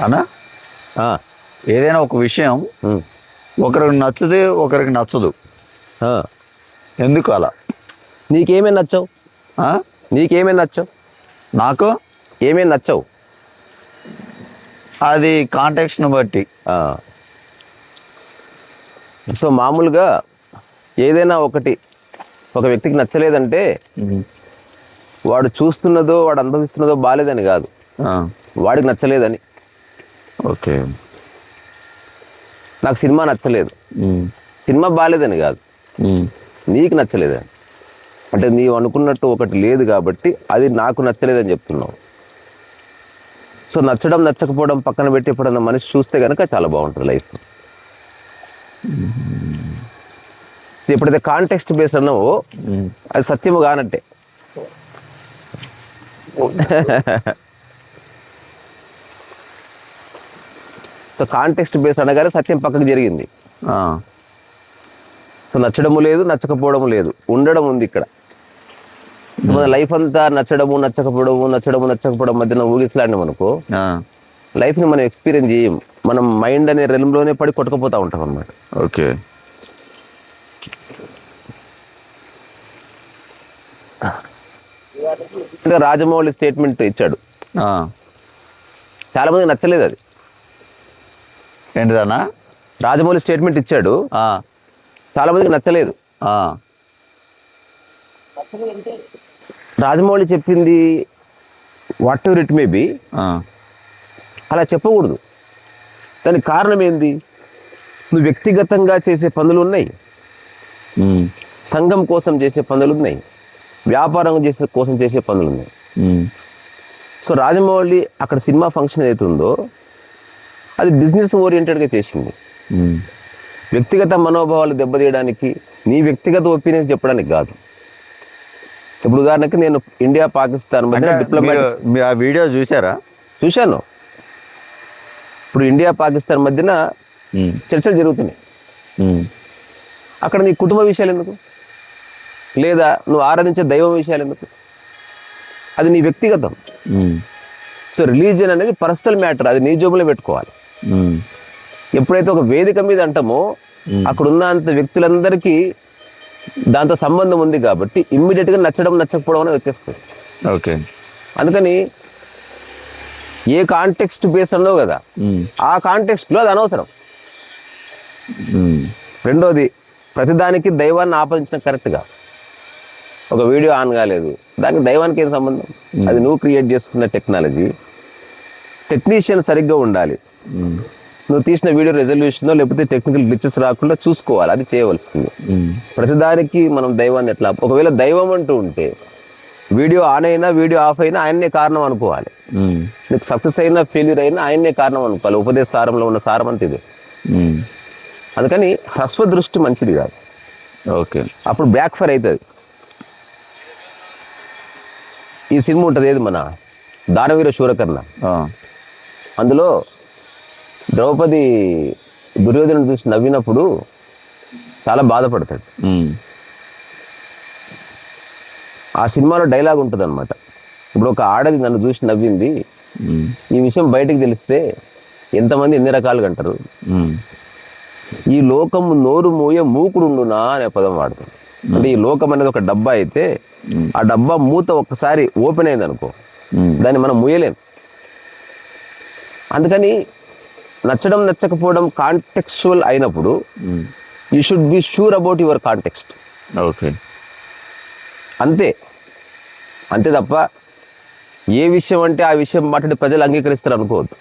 అనా ఆ, ఏదైనా ఒక విషయం ఉమ్, ఒకరికి నచ్చుది ఒకరికి నచ్చదు, ఆ. ఎందుకు అలా? నీకేమేమి నచ్చావు? ఆ? నీకేమేమి నచ్చావు? నాకు ఏమేమి నచ్చావు? అది కాంటాక్ట్స్ని బట్టి. సో మామూలుగా ఏదైనా ఒక వ్యక్తికి నచ్చలేదంటే వాడు చూస్తున్నదో వాడు అనుభవిస్తున్నదో బాలేదని కాదు, వాడికి నచ్చలేదని. ఓకే. నాకు సినిమా నచ్చలేదు, సినిమా బాలేదని కాదు, నీకు నచ్చలేదని. అంటే నీవు అనుకున్నట్టు ఒకటి లేదు కాబట్టి అది నాకు నచ్చలేదని చెప్తున్నావు. సో నచ్చడం నచ్చకపోవడం పక్కన పెట్టి ఎప్పుడన్నా మనిషి చూస్తే కనుక చాలా బాగుంటుంది లైఫ్. సో ఎప్పుడైతే కాంటెక్స్ట్ బేస్ అన్నావో అది సత్యము కానట్టే. సో కాంటెక్స్ట్ బేస్ అనగానే సత్యం పక్కకు జరిగింది. సో నచ్చడము లేదు, నచ్చకపోవడము లేదు, ఉండడం ఉంది ఇక్కడ. మన లైఫ్ అంతా నచ్చడము నచ్చకపోవడం మధ్యన ఊగిసలాడినాం అనుకో, లైఫ్ని మనం ఎక్స్పీరియన్స్ చేయం. మనం మైండ్ అనే రెల్మ్లోనే పడి కొట్టుకుపోతూ ఉంటాం అన్నమాట. ఓకే. ఇంకా రాజమౌళి స్టేట్మెంట్ ఇచ్చాడు, చాలా మందికి నచ్చలేదు అది. ఏంటిదన్నా? రాజమౌళి స్టేట్మెంట్ ఇచ్చాడు, చాలా మందికి నచ్చలేదు. రాజమౌళి చెప్పింది what ever it may be, అలా చెప్పకూడదు. దానికి కారణం ఏంది? నువ్వు వ్యక్తిగతంగా చేసే పనులు ఉన్నాయి, సంఘం కోసం చేసే పనులు ఉన్నాయి, వ్యాపారం కోసం చేసే పనులు ఉన్నాయి. సో రాజమౌళి అక్కడ సినిమా ఫంక్షన్ ఏదైతుందో అది బిజినెస్ ఓరియంటెడ్గా చేసింది, వ్యక్తిగత మనోభావాలు దెబ్బతీయడానికి, నీ వ్యక్తిగత ఒపీనియన్ చెప్పడానికి కాదు. ఇప్పుడు ఉదాహరణకి నేను ఇండియా పాకిస్తాన్ మధ్య మీరు ఆ వీడియో చూసారా? చూశాను. ఇప్పుడు ఇండియా పాకిస్తాన్ మధ్యన చర్చలు జరుగుతున్నాయి. అక్కడ నీ కుటుంబ విషయాలు ఎందుకు, లేదా నువ్వు ఆరాధించే దైవం విషయాలు ఎందుకు? అది నీ వ్యక్తిగతం. సో రిలీజియన్ అనేది పర్సనల్ మ్యాటర్, అది నీ జోబులో పెట్టుకోవాలి. ఎప్పుడైతే ఒక వేదిక మీద అంటామో అక్కడ ఉన్నంత వ్యక్తులందరికీ దాంతో సంబంధం ఉంది కాబట్టి ఇమ్మీడియట్గా నచ్చడం నచ్చకపోవడం అనేది వచ్చేస్తుంది. ఓకే. అందుకని ఏ కాంటెక్స్ట్ బేస్ అన్నావు కదా, ఆ కాంటెక్స్ట్లో అది అనవసరం. రెండోది, ప్రతిదానికి దైవాన్ని ఆపాదించడం కరెక్ట్గా. ఒక వీడియో ఆన్ కాలేదు, దానికి దైవానికి ఏం సంబంధం? అది నువ్వు క్రియేట్ చేసుకున్న టెక్నాలజీ. టెక్నీషియన్ సరిగ్గా ఉండాలి. నువ్వు తీసిన వీడియో రెజల్యూషన్ లేకపోతే టెక్నికల్ గ్లిచెస్ రాకుండా చూసుకోవాలి, అది చేయవలసింది. ప్రతిదానికి మనం దైవాన్ని ఎట్లా, ఒకవేళ దైవం అంటూ ఉంటే వీడియో ఆన్ అయినా వీడియో ఆఫ్ అయినా ఆయన్నే కారణం అనుకోవాలి. నీకు సక్సెస్ అయినా ఫెయిల్యూర్ అయినా ఆయన్నే కారణం అనుకోవాలి. ఉపదేశ సారంలో ఉన్న సారం అంత ఇది. అందుకని హ్రస్వ దృష్టి మంచిది కాదు. ఓకే. అప్పుడు బ్యాక్ ఫైర్ అవుతుంది. ఈ సినిమా ఉంటుంది ఏది, మన దానవీర శూరకర్ణ. అందులో ద్రౌపది దుర్యోధను చూసి నవ్వినప్పుడు చాలా బాధపడతాడు. ఆ సినిమాలో డైలాగ్ ఉంటుంది అనమాట, ఇప్పుడు ఒక ఆడది నన్ను చూసి నవ్వింది, ఈ విషయం బయటకు తెలిస్తే ఎంతమంది ఎన్ని రకాలుగా అంటారు. ఈ లోకము నోరు మూయ మూకుడుండునా అనే పదం వాడతాడు. అంటే ఈ లోకం అనేది ఒక డబ్బా అయితే ఆ డబ్బా మూత ఒక్కసారి ఓపెన్ అయింది అనుకో, దాన్ని మనం మూయలేం. అందుకని నచ్చడం నచ్చకపోవడం కాంటెక్స్చువల్ అయినప్పుడు you should be sure about your context. Okay. అంతే తప్ప ఏ విషయం అంటే ఆ విషయం మాట్లాడి ప్రజలు అంగీకరిస్తారు అనుకోవద్దు.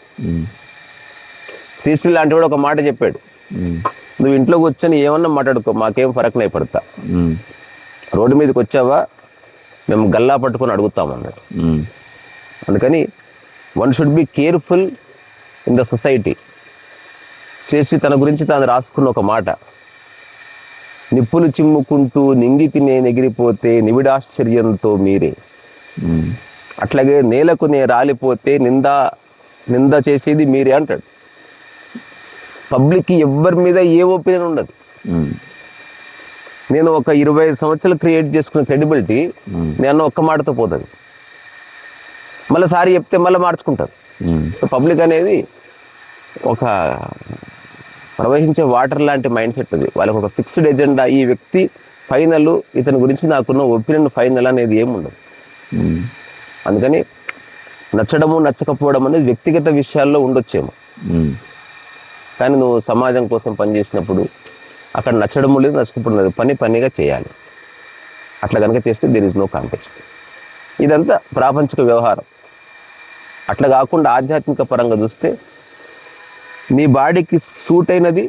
శ్రీశ్రీ లాంటి వాడు ఒక మాట చెప్పాడు, నువ్వు ఇంట్లో కూర్చొని ఏమన్నా మాట్లాడుకో, మాకేం ఫరక్ నై పడతా, రోడ్డు మీదకి వచ్చావా మేము గల్లా పట్టుకొని అడుగుతామన్నాడు. అందుకని one should be careful in the society. Sri Sri తన గురించి తాను రాసుకున్న ఒక మాట, నిప్పులు చిమ్ముకుంటూ నింగికి నేను ఎగిరిపోతే నివిడాశ్చర్యంతో మీరే, అట్లాగే నేలకు నే రాలిపోతే నింద చేసేది మీరే అంటాడు. పబ్లిక్కి ఎవ్వరి మీద ఏ ఒపీనియన్ ఉండదు. నేను ఒక 25 సంవత్సరాలు క్రియేట్ చేసుకున్న క్రెడిబిలిటీ నేను ఒక్క మాటతో పోతుంది. మళ్ళీ సారి చెప్తే మళ్ళీ మార్చుకుంటారు. సో పబ్లిక్ అనేది ఒక ప్రవహించే వాటర్ లాంటి మైండ్ సెట్ అది. వాళ్ళకి ఒక ఫిక్స్డ్ ఎజెండా, ఈ వ్యక్తి ఫైనల్, ఇతని గురించి నాకున్న ఒపీనియన్ ఫైనల్ అనేది ఏముండదు. అందుకని నచ్చడము నచ్చకపోవడం అనేది వ్యక్తిగత విషయాల్లో ఉండొచ్చేమో, కానీ నువ్వు సమాజం కోసం పనిచేసినప్పుడు అక్కడ నచ్చడము లేదు, నచ్చకపోవడం లేదు, పనిగా చేయాలి. అట్లా కనుక చేస్తే దెర్ ఈజ్ నో కాంటెక్స్ట్. ఇదంతా ప్రాపంచిక వ్యవహారం. అట్లా కాకుండా ఆధ్యాత్మిక పరంగా చూస్తే నీ బాడీకి సూట్ అయినది,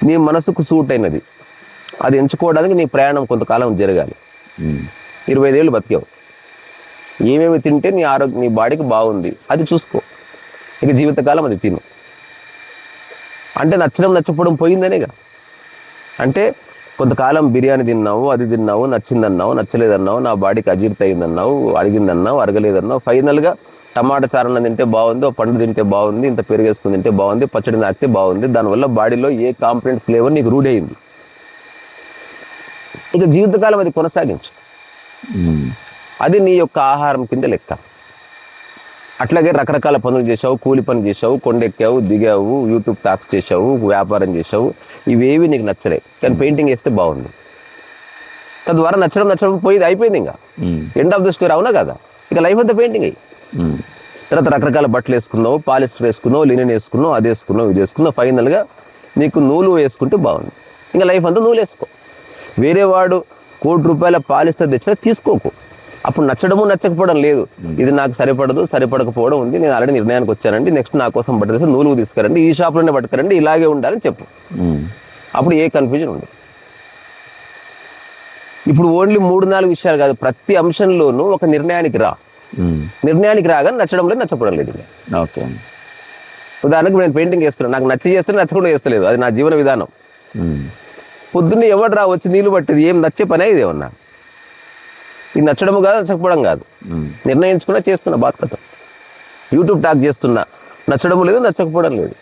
నీ మనసుకు సూట్ అయినది అది ఎంచుకోవడానికి నీ ప్రయాణం కొంతకాలం జరగాలి. 25 ఏళ్ళు బతికావు, ఏమేమి తింటే నీ ఆరోగ్యం, నీ బాడీకి బాగుంది అది చూసుకో, ఇక జీవితకాలం అది తిను. అంటే నచ్చడం నచ్చకపోవడం పోయిందనేగా. అంటే కొంతకాలం బిర్యానీ తిన్నావు, అది తిన్నావు, నచ్చిందన్నావు, నచ్చలేదన్నావు, నా బాడీకి అజీర్తి అయిందన్నావు, అడిగిందన్నావు, అరగలేదన్నావు, ఫైనల్గా టమాటా చారణ తింటే బాగుంది, పండు తింటే బాగుంది, ఇంత పెరుగేసుకుని తింటే బాగుంది, పచ్చడి నాకితే బాగుంది, దానివల్ల బాడీలో ఏ కాంప్లైంట్స్ లేవని నీకు రూఢి అయింది. ఇక జీవితకాలం అది కొనసాగించు, అది నీ యొక్క ఆహారం కింద లెక్క. అట్లాగే రకరకాల పనులు చేసావు, కూలి పని చేసావు, కొండెక్కావు, దిగావు, యూట్యూబ్ టాక్స్ చేసావు, వ్యాపారం చేసావు, ఇవేవి నీకు నచ్చలే, కానీ పెయింటింగ్ వేస్తే బాగుంది. తద్వారా నచ్చడం పోయింది, అయిపోయింది, ఇంకా ఎండ్ ఆఫ్ ద స్టోరీ. అవునా కదా? ఇక లైఫ్ అంతా పెయింటింగ్ అయ్యి. తర్వాత రకరకాల బట్టలు వేసుకున్నావు, పాలిస్టర్ వేసుకున్నావు, లినెన్ వేసుకున్నావు, అది వేసుకున్నావు, ఇది వేసుకున్నావు, ఫైనల్గా నీకు నూలు వేసుకుంటే బాగుంది. ఇంకా లైఫ్ అంతా నూలు వేసుకో. వేరే వాడు ₹1 కోటి పాలిస్టర్ తెచ్చినా తీసుకోకు. అప్పుడు నచ్చడము నచ్చకపోవడం లేదు, ఇది నాకు సరిపడదు, సరిపడకపోవడం ఉంది, నేను ఆల్రెడీ నిర్ణయానికి వచ్చానండి, నెక్స్ట్ నా కోసం బట్టలు నూలు తీసుకురండి, ఈ షాప్లోనే పట్టుకురండి, ఇలాగే ఉండాలని చెప్పు. అప్పుడు ఏ కన్ఫ్యూజన్ ఉండదు. ఇప్పుడు ఓన్లీ 3-4 విషయాలు కాదు, ప్రతి అంశంలోనూ ఒక నిర్ణయానికి రా. నిర్ణయానికి రాగానే నచ్చడం లేదు, నచ్చకపోవడం లేదు. ఓకే, ఉదాహరణకు నేను పెయింటింగ్ చేస్తున్నాను, నాకు నచ్చి చేస్తే నచ్చకుండా చేస్తలేదు, అది నా జీవన విధానం. పొద్దున్నే ఎవరు రా వచ్చి నీళ్ళు పట్టేది, ఏం నచ్చే పనే ఇది ఏమన్నా? ఇది నచ్చడము కాదు, నచ్చకపోవడం కాదు, నిర్ణయించుకున్నా చేస్తున్నా బాధ్యత. యూట్యూబ్ టాక్ చేస్తున్నా, నచ్చడము లేదు, నచ్చకపోవడం లేదు,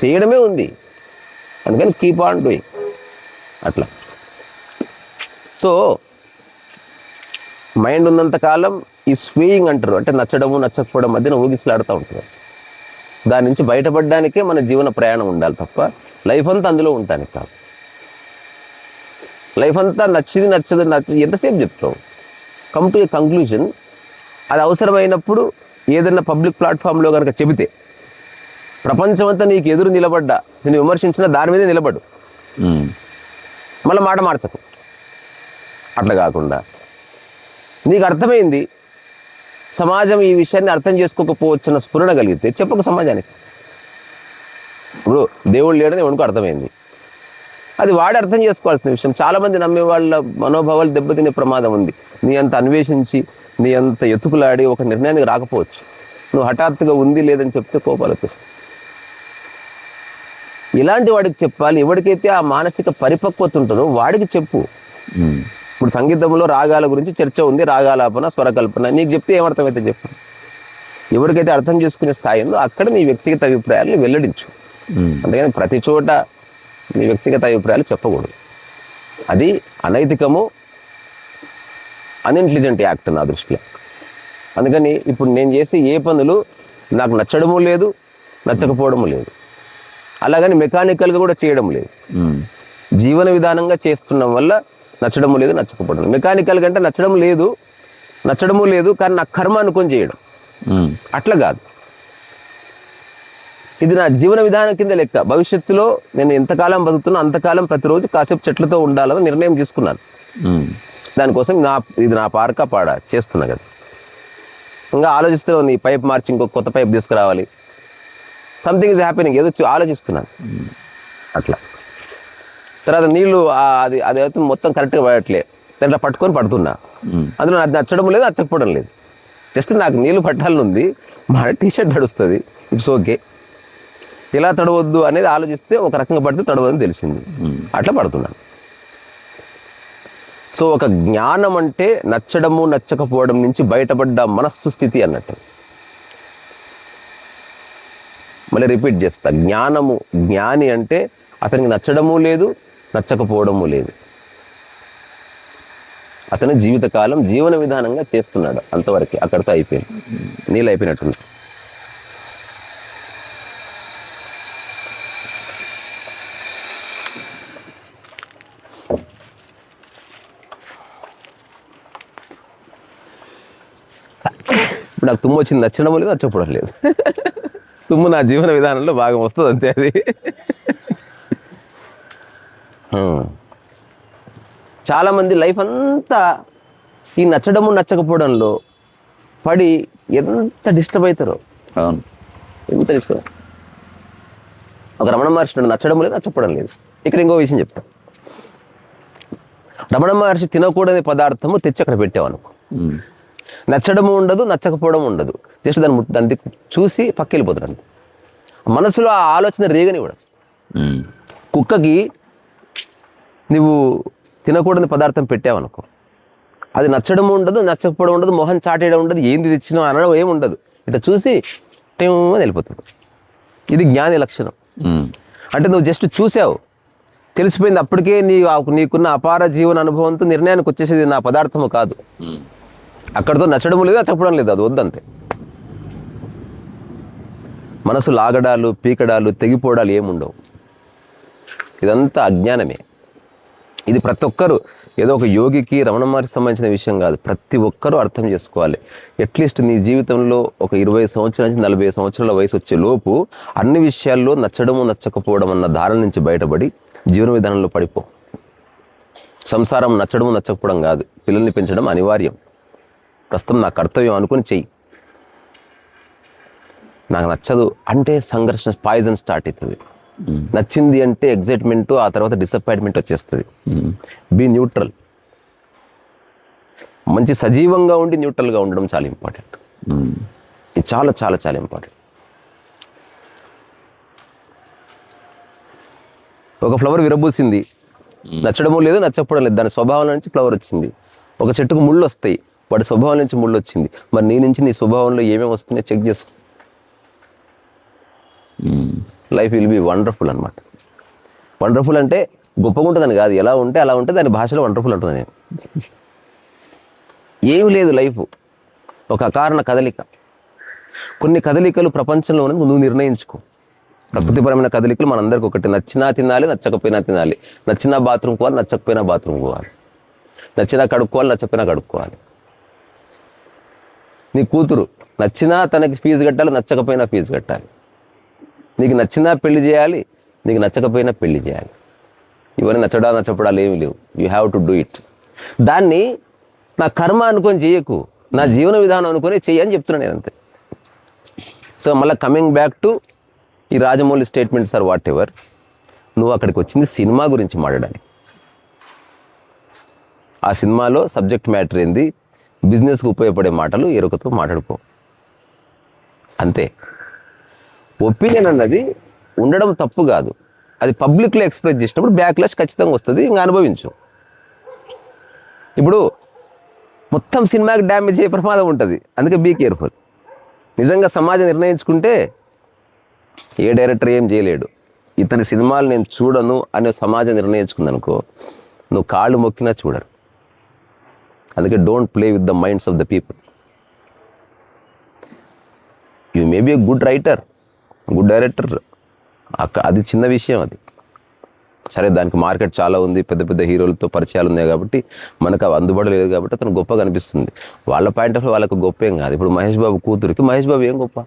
చేయడమే ఉంది. అందుకని కీప్ ఆన్ డూయింగ్ అట్లా. సో మైండ్ ఉన్నంతకాలం ఈ స్వేయింగ్ అంటారు, అంటే నచ్చడము నచ్చకపోవడం మధ్యన ఊగిసలాడుతూ ఉంటుంది. దాని నుంచి బయటపడడానికే మన జీవన ప్రయాణం ఉండాలి తప్ప లైఫ్ అంతా అందులో ఉండటానికి కాదు. లైఫ్ అంతా నచ్చింది నచ్చదు ఎంతసేపు చెప్తావు? Come to a conclusion. అది అవసరమైనప్పుడు ఏదైనా పబ్లిక్ ప్లాట్ఫామ్లో కనుక చెబితే, ప్రపంచం అంతా నీకు ఎదురు నిలబడ్డా, నేను విమర్శించిన దాని మీదే నిలబడు, మళ్ళీ మాట మార్చకు. అట్లా కాకుండా నీకు అర్థమైంది, సమాజం ఈ విషయాన్ని అర్థం చేసుకోకపోవచ్చున్న స్ఫురణ కలిగితే చెప్పక సమాజానికి. ఇప్పుడు దేవుడు లేడని ఎవరికో అర్థమైంది, అది వాడు అర్థం చేసుకోవాల్సిన విషయం. చాలామంది నమ్మే వాళ్ళ మనోభావాలు దెబ్బతినే ప్రమాదం ఉంది. నీ అంత అన్వేషించి, నీ అంత ఎత్తుకులాడి ఒక నిర్ణయానికి రాకపోవచ్చు. నువ్వు హఠాత్తుగా ఉంది లేదని చెప్తే కోపాలు వచ్చేస్తాయి. ఇలాంటి వాడికి చెప్పాలి. ఎవరికైతే ఆ మానసిక పరిపక్వత ఉంటుందో వాడికి చెప్పు. ఇప్పుడు సంగీతంలో రాగాల గురించి చర్చ ఉంది, రాగాలాపన, స్వరకల్పన. నీకు చెప్తే ఏమర్థమైతే చెప్పు. ఎవరికైతే అర్థం చేసుకునే స్థాయి ఉందో అక్కడ నీ వ్యక్తిగత అభిప్రాయాలను వెల్లడించు. అందుకని ప్రతి చోట నీ వ్యక్తిగత అభిప్రాయాలు చెప్పకూడదు. అది అనైతికము, అన్ఇంటెలిజెంట్ యాక్ట్ నా దృష్టిలో. అందుకని ఇప్పుడు నేను చేసే ఏ పనులు నాకు నచ్చడము లేదు, నచ్చకపోవడము లేదు. అలాగని మెకానికల్గా కూడా చేయడం లేదు. జీవన విధానంగా చేస్తున్నాం వల్ల నచ్చడము లేదు, నచ్చకపోవడం. మెకానికల్ కంటే నచ్చడము లేదు కానీ నా కర్మ అనుకొని చేయడం అట్లా కాదు. ఇది నా జీవన విధానం కింద లెక్క. భవిష్యత్తులో నేను ఎంతకాలం బతుకుతున్నా అంతకాలం ప్రతిరోజు కాసేపు చెట్లతో ఉండాలని నిర్ణయం తీసుకున్నాను. దానికోసం ఇది నా పార్కా పాడా చేస్తున్నా కదా. ఇంకా ఆలోచిస్తూ నీ పైప్ మార్చి ఇంకో కొత్త పైప్ తీసుకురావాలి, సంథింగ్ ఈజ్ హ్యాపెనింగ్, ఏదో ఆలోచిస్తున్నాను అట్లా. తర్వాత నీళ్ళు అది అయితే మొత్తం కరెక్ట్గా పడట్లే, దాంట్లో పట్టుకొని పడుతున్నా. అందులో అది నచ్చడం లేదు, నచ్చకపోవడం లేదు. జస్ట్ నాకు నీళ్ళు పట్టాలని ఉంది, మా టీషర్ట్ తడుస్తుంది, ఇట్స్ ఓకే. ఎలా తడవద్దు అనేది ఆలోచిస్తే ఒక రకంగా పడితే తడవదని తెలిసింది, అట్లా పడుతున్నాను. సో ఒక జ్ఞానం అంటే నచ్చడము నచ్చకపోవడం నుంచి బయటపడ్డ మనస్సు స్థితి అన్నట్టు. మళ్ళీ రిపీట్ చేస్తా, జ్ఞాని అంటే అతనికి నచ్చడము లేదు, నచ్చకపోవడము లేదు. అతను జీవితకాలం జీవన విధానంగా చేస్తున్నాడు, అంతవరకే. అక్కడితో అయిపోయింది, నీళ్ళు అయిపోయినట్టుంది. ఇప్పుడు నాకు తుమ్ము వచ్చింది, నచ్చడం లేదు, నచ్చకపోవడం లేదు. తుమ్ము నా జీవన విధానంలో భాగం వస్తుంది అంతే. అది చాలామంది లైఫ్ అంతా ఈ నచ్చడము నచ్చకపోవడంలో పడి ఎంత డిస్టర్బ్ అవుతారో. అవును. ఎంత డిస్టర్బ్. ఒక రమణ మహర్షి నచ్చడం లేదు, నచ్చకపోవడం లేదు. ఇక్కడ ఇంకో విషయం చెప్తాను. రమణ మహర్షి తినకూడని పదార్థము తెచ్చి అక్కడ పెట్టావనుకో, నచ్చడము ఉండదు, నచ్చకపోవడం ఉండదు. జస్ట్ దాన్ని చూసి పక్కెళ్ళిపోతాడు. మనసులో ఆ ఆలోచన రేగనివ్వడు. కుక్కకి నువ్వు తినకూడని పదార్థం పెట్టావనుకో, అది నచ్చడం ఉండదు, నచ్చకపోవడం ఉండదు, మొహం చాటేయడం ఉండదు, ఏంది తెచ్చినావు అనడం ఏమి ఉండదు. ఇట్లా చూసి టైం వెళ్ళిపోతుంది. ఇది జ్ఞాని లక్షణం. అంటే నువ్వు జస్ట్ చూసావు, తెలిసిపోయింది, అప్పటికే నీకున్న అపార జీవన అనుభవంతో నిర్ణయానికి వచ్చేసేది నా పదార్థము కాదు. అక్కడితో నచ్చడం లేదు, నచ్చకపోవడం లేదు, అది వద్దంతే. మనసు లాగడాలు, పీకడాలు, తెగిపోవడాలు ఏముండవు. ఇదంతా అజ్ఞానమే. ఇది ప్రతి ఒక్కరు, ఏదో ఒక యోగికి రమణ మహర్షి సంబంధించిన విషయం కాదు, ప్రతి ఒక్కరూ అర్థం చేసుకోవాలి. అట్లీస్ట్ నీ జీవితంలో ఒక 20 సంవత్సరాల నుంచి 40 సంవత్సరాల వయసు వచ్చే లోపు అన్ని విషయాల్లో నచ్చడము నచ్చకపోవడం అన్న ధారణ నుంచి బయటపడి జీవన విధానంలో పడిపో. సంసారం నచ్చడము నచ్చకపోవడం కాదు, పిల్లల్ని పెంచడం అనివార్యం. ప్రస్తుతం నా కర్తవ్యం అనుకుని చెయ్యి. నాకు నచ్చదు అంటే సంఘర్షణ, పాయిజన్ స్టార్ట్ అవుతుంది. నచ్చింది అంటే ఎగ్జైట్మెంట్, ఆ తర్వాత డిసప్పాయింట్మెంట్ వచ్చేస్తుంది. Be neutral. మంచి సజీవంగా ఉండి న్యూట్రల్గా ఉండడం చాలా ఇంపార్టెంట్. ఇది చాలా చాలా చాలా ఇంపార్టెంట్. ఒక ఫ్లవర్ విరబూసింది, నచ్చడము లేదు, నచ్చకపోవడం లేదు, దాని స్వభావం నుంచి ఫ్లవర్ వచ్చింది. ఒక చెట్టుకు ముళ్ళు వస్తాయి, వాడి స్వభావం నుంచి ముళ్ళు వచ్చింది. మరి నీ నుంచి నీ స్వభావంలో ఏమేమి వస్తున్నాయో చెక్ చేసుకో. లైఫ్ విల్ బి వండర్ఫుల్ అనమాట. వండర్ఫుల్ అంటే గొప్పగా ఉంటుందని కాదు, ఎలా ఉంటే అలా ఉంటే దాని భాషలో వండర్ఫుల్ ఉంటుంది. నేను ఏమి లేదు, లైఫ్ ఒక అకారణ కదలిక. కొన్ని కదలికలు ప్రపంచంలో ఉన్నది నువ్వు నిర్ణయించుకో. ప్రకృతిపరమైన కదలికలు మనందరికీ ఒకటి, నచ్చినా తినాలి, నచ్చకపోయినా తినాలి. నచ్చినా బాత్రూమ్ పోవాలి, నచ్చకపోయినా బాత్రూమ్ పోవాలి. నచ్చినా కడుక్కోవాలి, నచ్చకపోయినా కడుక్కోవాలి. నీ కూతురు నచ్చినా తనకి ఫీజు కట్టాలి, నచ్చకపోయినా ఫీజు కట్టాలి. నీకు నచ్చినా పెళ్లి చేయాలి, నీకు నచ్చకపోయినా పెళ్లి చేయాలి. ఇవన్నీ నచ్చపడాలు ఏమి లేవు. You have to do it. దాన్ని నా కర్మ అనుకొని చేయకు, నా జీవన విధానం అనుకొని చెయ్యని చెప్తున్నాను నేను, అంతే. సో మళ్ళీ కమింగ్ బ్యాక్ టు ఈ Rajamouli statements or whatever, నువ్వు అక్కడికి వచ్చింది సినిమా గురించి మాట్లాడడానికి. ఆ సినిమాలో సబ్జెక్ట్ మ్యాటర్ ఏంది, బిజినెస్కి ఉపయోగపడే మాటలు ఎరుకతో మాట్లాడుకో, అంతే. ఒపీనియన్ అన్నది ఉండడం తప్పు కాదు, అది పబ్లిక్లో ఎక్స్ప్రెస్ చేసినప్పుడు బ్యాక్లాష్ ఖచ్చితంగా వస్తుంది, ఇంకా అనుభవించు. ఇప్పుడు మొత్తం సినిమాకి డ్యామేజ్ అయ్యే ప్రమాదం ఉంటుంది, అందుకే బీ కేర్ఫుల్. నిజంగా సమాజం నిర్ణయించుకుంటే ఏ డైరెక్టర్ ఏం చేయలేడు. ఇతని సినిమాలు నేను చూడను అనే సమాజం నిర్ణయించుకుందనుకో, నువ్వు కాళ్ళు మొక్కినా చూడరు. అందుకే don't play with the minds of the people. You may be a good writer, good director, అది చిన్న విషయం. అది సరే, దానికి మార్కెట్ చాలా ఉంది, పెద్ద పెద్ద హీరోలతో పరిచయాలు ఉన్నాయి కాబట్టి మనకు అవి అందుబాటులో లేదు కాబట్టి అతను గొప్పగా అనిపిస్తుంది. వాళ్ళ పాయింట్ ఆఫ్ వ్యూ వాళ్ళకు గొప్ప ఏం కాదు. ఇప్పుడు మహేష్ బాబు కూతురికి మహేష్ బాబు ఏం గొప్ప,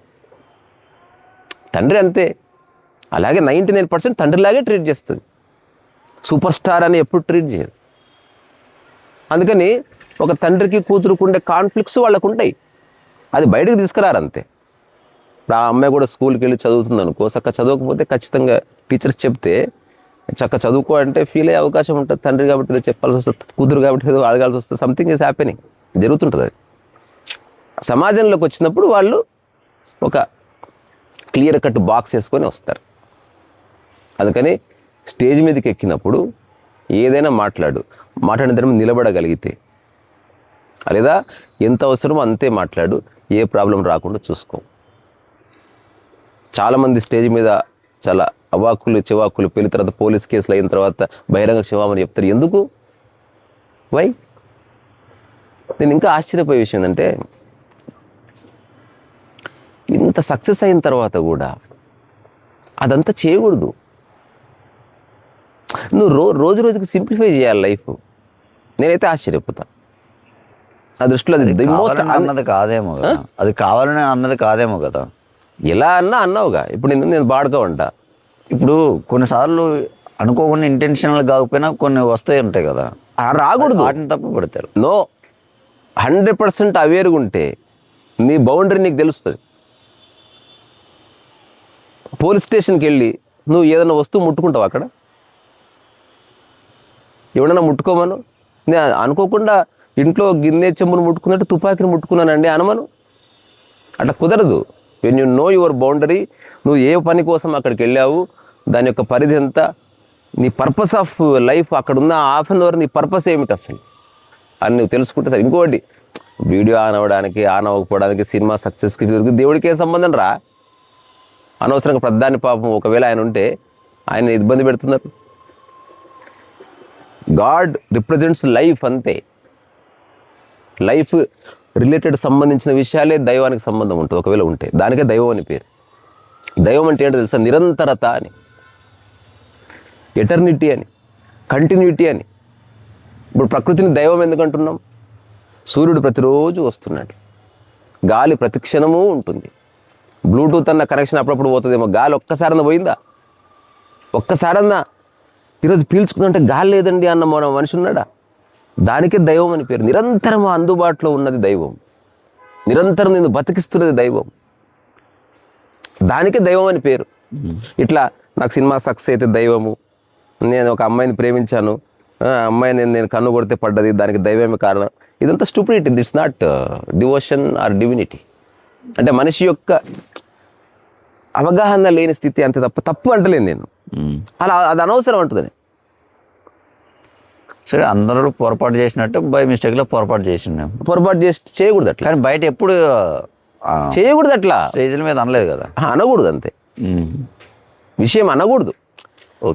తండ్రి అంతే. అలాగే 99% తండ్రిలాగే ట్రీట్ చేస్తుంది, సూపర్ స్టార్ అని ఎప్పుడు ట్రీట్ చేయదు. అందుకని ఒక తండ్రికి కూతురుకు ఉండే కాన్ఫ్లిక్ట్స్ వాళ్ళకు ఉంటాయి, అది బయటకు తీసుకురారు అంతే. ఆ అమ్మాయి కూడా స్కూల్కి వెళ్ళి చదువుతుంది అనుకో, చక్క చదవకపోతే ఖచ్చితంగా టీచర్స్ చెప్తే చక్క చదువుకో అంటే ఫీల్ అయ్యే అవకాశం ఉంటుంది. తండ్రి కాబట్టి ఏదో చెప్పాల్సి వస్తుంది, కూతురు కాబట్టి ఏదో అడగాల్సి వస్తుంది, సంథింగ్ ఈజ్ హ్యాపెనింగ్, జరుగుతుంటుంది. అది సమాజంలోకి వచ్చినప్పుడు వాళ్ళు ఒక క్లియర్ కట్ బాక్స్ వేసుకొని వస్తారు. అందుకని స్టేజ్ మీదకి ఎక్కినప్పుడు ఏదైనా మాట్లాడిన తర్వాత నిలబడగలిగితే, లేదా ఎంత అవసరమో అంతే మాట్లాడు, ఏ ప్రాబ్లం రాకుండా చూసుకో. చాలామంది స్టేజ్ మీద చాలా అవాక్కులు చివాకులు పెళ్లి తర్వాత పోలీస్ కేసులు అయిన తర్వాత బహిరంగ క్షమాపణ చెప్తారు. ఎందుకు? వై? నేను ఇంకా ఆశ్చర్యపోయే విషయం ఏంటంటే, ఇంత సక్సెస్ అయిన తర్వాత కూడా అదంతా చేయకూడదు. నువ్వు రోజు రోజుకి సింప్లిఫై చేయాలి లైఫ్. నేనైతే ఆశ్చర్యపోతా. నా దృష్టిలో అది ది మోస్ట్ కావాలని అన్నది కాదేమో కదా, అది కావాలని అన్నది కాదేమో కదా. ఎలా అన్నావుగా ఇప్పుడు నేను బాడుగా ఉంటా. ఇప్పుడు కొన్నిసార్లు అనుకోకుండా ఇంటెన్షనల్ కాకపోయినా కొన్ని వస్తాయి ఉంటాయి కదా, రాకూడదు. వాటిని తప్పు పెడతారు. నో, 100% అవేర్గా ఉంటే నీ బౌండరీ నీకు తెలుస్తుంది. పోలీస్ స్టేషన్కి వెళ్ళి నువ్వు ఏదైనా వస్తువు ముట్టుకుంటావు అక్కడ, ఎవడన్నా ముట్టుకోమను. నేను అనుకోకుండా ఇంట్లో గిన్నె చెంబును ముట్టుకున్నట్టు తుపాకీని ముట్టుకున్నానండి అనమను. అట్లా కుదరదు. When you know your boundary, నువ్వు ఏ పని కోసం అక్కడికి వెళ్ళావు, దాని యొక్క పరిధి ఎంత, నీ పర్పస్ ఆఫ్ లైఫ్, అక్కడ ఉన్న హాఫ్ అన్ అవర్ నీ పర్పస్ ఏమిటి అసలు అని నువ్వు తెలుసుకుంటే సరే. ఇంకోటి, వీడియో ఆన్ అవ్వడానికి ఆన్ అవ్వకపోవడానికి సినిమా సక్సెస్కి దేవుడికి ఏ సంబంధం రా. అనవసరంగా ప్రధాని పాపం ఒకవేళ ఆయన ఉంటే ఆయన ఇబ్బంది పెడుతున్నారు. గాడ్ రిప్రజెంట్స్ లైఫ్, అంతే. లైఫ్ రిలేటెడ్ సంబంధించిన విషయాలే దైవానికి సంబంధం ఉంటుంది ఒకవేళ ఉంటే, దానికే దైవం అని పేరు. దైవం అంటే ఏంటో తెలుసా? నిరంతరత అని, ఎటర్నిటీ అని, కంటిన్యూటీ అని. ఇప్పుడు ప్రకృతిని దైవం ఎందుకంటున్నాం? సూర్యుడు ప్రతిరోజు వస్తున్నాడు, గాలి ప్రతి క్షణము ఉంటుంది. బ్లూటూత్ అన్న కనెక్షన్ అప్పుడప్పుడు పోతుందేమో, గాలి ఒక్కసారన్నా పోయిందా? ఒక్కసారన్నా ఈరోజు పీల్చుకుందంటే గాలి లేదండి అన్న మన మనిషి ఉన్నాడా? దానికే దైవం అని పేరు. నిరంతరం అందుబాటులో ఉన్నది దైవం, నిరంతరం నేను బతికిస్తున్నది దైవం, దానికే దైవం అని పేరు. ఇట్లా నాకు సినిమా సక్సెస్ అయితే దైవము, నేను ఒక అమ్మాయిని ప్రేమించాను, అమ్మాయిని నేను కన్ను కొడితే పడ్డది, దానికి దైవమే కారణం. ఇదంతా stupidity. That's not devotion or divinity. అంటే మనిషి యొక్క అవగాహన లేని స్థితి అంతే తప్ప, తప్పు అంటలేను నేను. అలా అది అనవసరం అంటుందని. సరే, అందరూ పొరపాటు చేసినట్టు బై మిస్టేక్లో పొరపాటు చేసినాం. పొరపాటు చేసి చేయకూడదు అట్లా, కానీ బయట ఎప్పుడు చేయకూడదు అట్లా. స్టేజ్ల మీద అనలేదు కదా, అనకూడదు అంతే. విషయం అనకూడదు.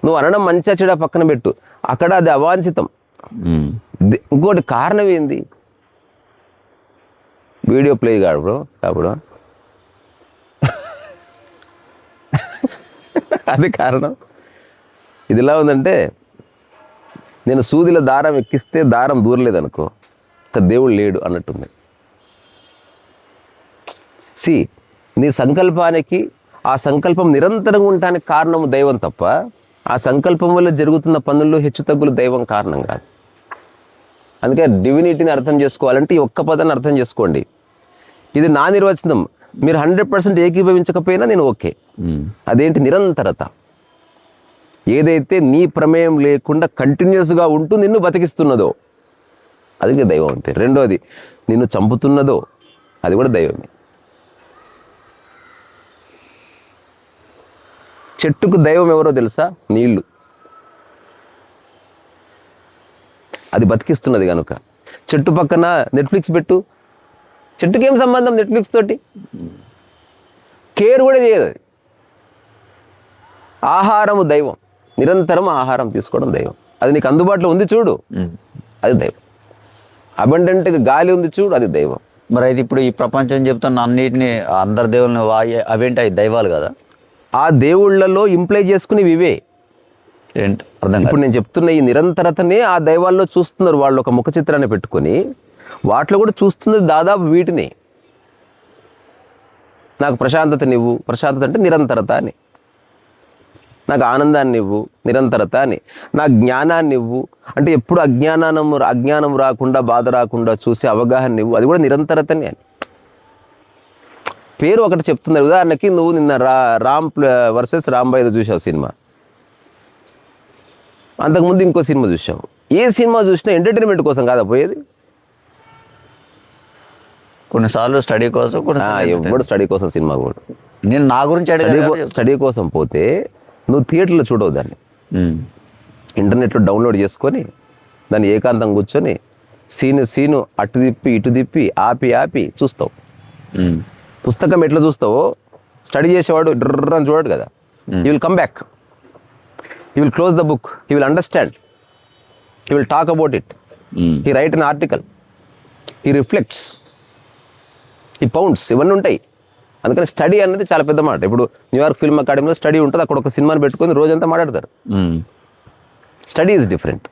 నువ్వు అనడం మంచిగా చెడా పక్కన పెట్టు, అక్కడ అది అవాంఛితం. ఇంకోటి కారణం ఏంది? వీడియో ప్లే కాడు అప్పుడు అది కారణం. ఇది ఎలా ఉందంటే, నేను సూదిలో దారం ఎక్కిస్తే దారం దూరలేదనుకో, దేవుడు లేడు అన్నట్టుంది. సి, నీ సంకల్పానికి, ఆ సంకల్పం నిరంతరంగా ఉండటానికి కారణము దైవం తప్ప, ఆ సంకల్పం వల్ల జరుగుతున్న పనుల్లో హెచ్చుతగ్గులు దైవం కారణం కాదు. అందుకే డివినిటీని అర్థం చేసుకోవాలంటే ఈ ఒక్క పదాన్ని అర్థం చేసుకోండి. ఇది నా నిర్వచనం. మీరు 100% ఏకీభవించకపోయినా నేను ఓకే. అదేంటి? నిరంతరత. ఏదైతే నీ ప్రమేయం లేకుండా కంటిన్యూస్గా ఉంటూ నిన్ను బతికిస్తున్నదో అది దైవం అంతే. రెండోది, నిన్ను చంపుతున్నదో అది కూడా దైవమే. చెట్టుకు దైవం ఎవరో తెలుసా? నీళ్లు. అది బతికిస్తున్నది కనుక. చెట్టు పక్కన నెట్ఫ్లిక్స్ పెట్టు, చెట్టుకి ఏం సంబంధం నెట్ఫ్లిక్స్ తోటి? కేర్ కూడా చేయదు అది. ఆహారము దైవం, నిరంతరం ఆహారం తీసుకోవడం దైవం. అది నీకు అందుబాటులో ఉంది చూడు, అది దైవం. అబండెంట్గా గాలి ఉంది చూడు, అది దైవం. మరి అయితే ఇప్పుడు ఈ ప్రపంచం చెప్తున్న అన్నిటిని, అందరి దేవుళ్ళని అవేంటి? అవి దైవాలు కదా. ఆ దేవుళ్ళలో ఇంప్లై చేసుకునేవి ఇవే. ఏంటి అర్థం? ఇప్పుడు నేను చెప్తున్న ఈ నిరంతరతనే ఆ దైవాల్లో చూస్తున్నారు. వాళ్ళు ఒక ముఖ చిత్రాన్ని పెట్టుకొని వాటిలో కూడా చూస్తున్నది దాదాపు వీటిని. నాకు ప్రశాంతత నివ్వు, ప్రశాంతత అంటే నిరంతరత అని. నాకు ఆనందాన్ని ఇవ్వు, నిరంతరత అని. నాకు జ్ఞానాన్ని ఇవ్వు అంటే ఎప్పుడు అజ్ఞానం రాకుండా, బాధ రాకుండా చూసే అవగాహన ఇవ్వు, అది కూడా నిరంతరతనే అని. పేరు ఒకటి చెప్తున్నారు. ఉదాహరణకి నువ్వు నిన్న రామ్ వర్సెస్ రాంబాయ్ చూసావు సినిమా, అంతకుముందు ఇంకో సినిమా చూసావు. ఏ సినిమా చూసినా ఎంటర్టైన్మెంట్ కోసం కాదా పోయేది? కొన్నిసార్లు స్టడీ కోసం, ఎప్పుడు స్టడీ కోసం సినిమా కూడా. నేను నా గురించి స్టడీ కోసం పోతే నువ్వు థియేటర్లో చూడవు దాన్ని, ఇంటర్నెట్లో డౌన్లోడ్ చేసుకొని దాన్ని ఏకాంతం కూర్చొని సీను అటు తిప్పి ఇటు తిప్పి ఆపి చూస్తావు. పుస్తకం ఎట్లా చూస్తావో స్టడీ చేసేవాడు డ్రర్రని చూడడు కదా. He will come back, he will close the book, he will understand, he will talk about it, he write an article, he reflects, he pounds, ఇవన్నీ ఉంటాయి. అందుకని స్టడీ అనేది చాలా పెద్ద మాట. ఇప్పుడు న్యూయార్క్ ఫిల్మ్ అకాడమీలో స్టడీ ఉంటుంది, అక్కడ ఒక సినిమాని పెట్టుకొని రోజంతా మాట్లాడతారు. Study is different.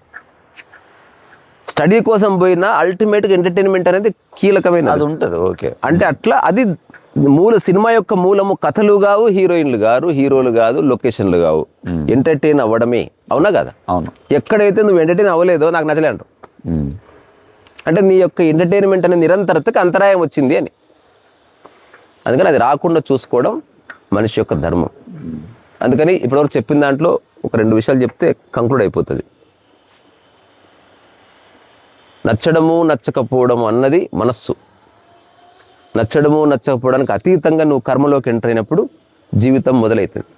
స్టడీ కోసం పోయినా అల్టిమేట్గా ఎంటర్టైన్మెంట్ అనేది కీలకమైన అది ఉంటుంది. ఓకే. అంటే అట్లా అది సినిమా యొక్క మూలము కథలు కావు, హీరోయిన్లు గారు, హీరోలు కాదు, లొకేషన్లు కావు, ఎంటర్టైన్ అవ్వడమే. అవునా కదా? అవును. ఎక్కడైతే నువ్వు ఎంటర్టైన్ అవ్వలేదో నాకు నచ్చలే అంటావు. అంటే నీ యొక్క ఎంటర్టైన్మెంట్ అనే నిరంతరతకి అంతరాయం వచ్చింది అని. అందుకని అది రాకుండా చూసుకోవడం మనిషి యొక్క ధర్మం. అందుకని ఇప్పటివరకు చెప్పిన దాంట్లో ఒక 2 విషయాలు చెప్తే కంక్లూడ్ అయిపోతుంది. నచ్చడము నచ్చకపోవడము అన్నది మనస్సు. నచ్చడము నచ్చకపోవడానికి అతీతంగా నువ్వు కర్మలోకి ఎంటర్ అయినప్పుడు జీవితం మొదలవుతుంది.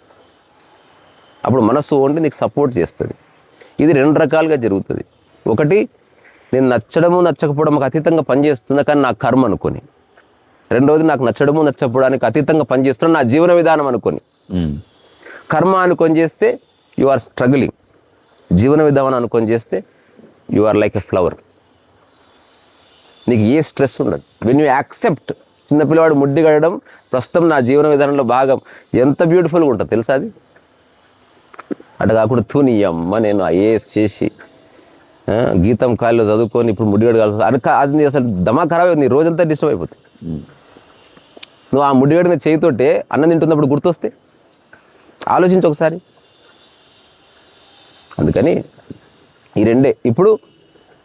అప్పుడు మనస్సు ఓన్లీ నీకు సపోర్ట్ చేస్తుంది. ఇది 2 రకాలుగా జరుగుతుంది. ఒకటి, నేను నచ్చడము నచ్చకపోవడానికి అతీతంగా పనిచేస్తున్నా కానీ నా కర్మ అనుకొని. రెండవది, నాకు నచ్చడము నచ్చకపోవడానికి అతీతంగా పనిచేస్తున్నా నా జీవన విధానం అనుకొని. కర్మ అనుకొని చేస్తే యు ఆర్ స్ట్రగ్లింగ్. జీవన విధానం అనుకొని చేస్తే you are like a flower. నీకు ఏ స్ట్రెస్ ఉండదు. When you accept. చిన్నపిల్లవాడు ముడ్డి గడడం ప్రస్తుతం నా జీవన విధానంలో భాగం. ఎంత బ్యూటిఫుల్గా ఉంటుంది తెలుసా అది. అటు కాకుండా నీ అమ్మ నేను ఐఏఎస్ చేసి గీతం కాయల్లో చదువుకొని ఇప్పుడు ముడ్డిగడ అది అసలు దమా ఖరాబ్ అవుతుంది. రోజంతా డిస్టర్బ్ అయిపోతుంది. నువ్వు ఆ ముడ్డిగడిన చేయితోటే అన్నం తింటున్నప్పుడు గుర్తొస్తే ఆలోచించు ఒకసారి. అందుకని ఈ 2. ఇప్పుడు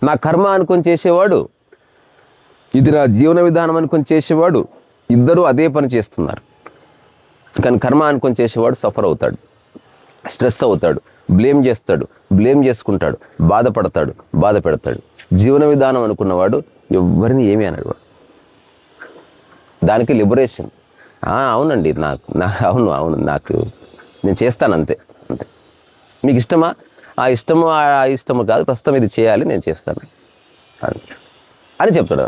నా కర్మ అనుకొని చేసేవాడు, ఇది నా జీవన విధానం అనుకొని చేసేవాడు, ఇద్దరూ అదే పని చేస్తున్నారు. కానీ కర్మ అనుకొని చేసేవాడు సఫర్ అవుతాడు, స్ట్రెస్ అవుతాడు, బ్లేమ్ చేస్తాడు, బ్లేమ్ చేసుకుంటాడు, బాధపడతాడు, బాధ పెడతాడు. జీవన విధానం అనుకున్నవాడు ఎవరిని ఏమీ అనడు. దానికి లిబరేషన్. అవునండి, అవును నాకు నేను చేస్తాను అంతే. మీకు ఇష్టమా? ఆ ఇష్టము కాదు, ప్రస్తుతం ఇది చేయాలి, నేను చేస్తాను అని చెప్తాడు.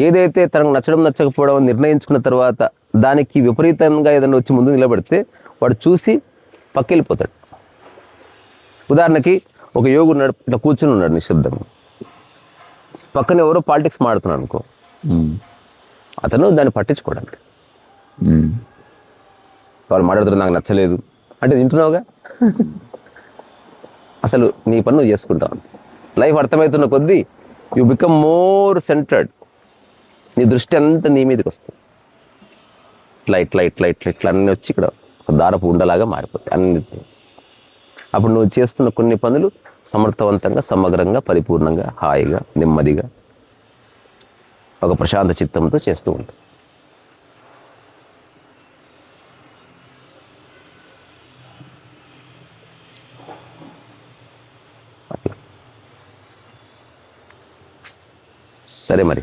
ఏదైతే తనకు నచ్చడం నచ్చకపోవడం నిర్ణయించుకున్న తర్వాత దానికి విపరీతంగా ఏదైనా వచ్చి ముందు నిలబడితే వాడు చూసి పక్కెళ్ళిపోతాడు. ఉదాహరణకి ఒక యోగి ఉన్నాడు, ఇట్లా కూర్చుని ఉన్నాడు నిశ్శబ్దంగా. పక్కన ఎవరో పాలిటిక్స్ మాడుతున్నాడు అనుకో, అతను దాన్ని పట్టించుకోవడానికి. వాళ్ళు మాట్లాడుతున్నారు నాకు నచ్చలేదు అంటే వింటున్నావుగా, అసలు నీ పని నువ్వు చేసుకుంటావు. లైఫ్ అర్థమవుతున్న కొద్దీ యు బికమ్ మోర్ సెంటర్డ్. నీ దృష్టి అంతా నీ మీదకి వస్తుంది. ఇట్లా అన్నీ వచ్చి ఇక్కడ ఒక దారపు ఉండలాగా మారిపోతాయి అన్నిటి. అప్పుడు నువ్వు చేస్తున్న కొన్ని పనులు సమర్థవంతంగా, సమగ్రంగా, పరిపూర్ణంగా, హాయిగా, నెమ్మదిగా, ఒక ప్రశాంత చిత్తంతో చేస్తూ ఉంటావు. సరే మరి.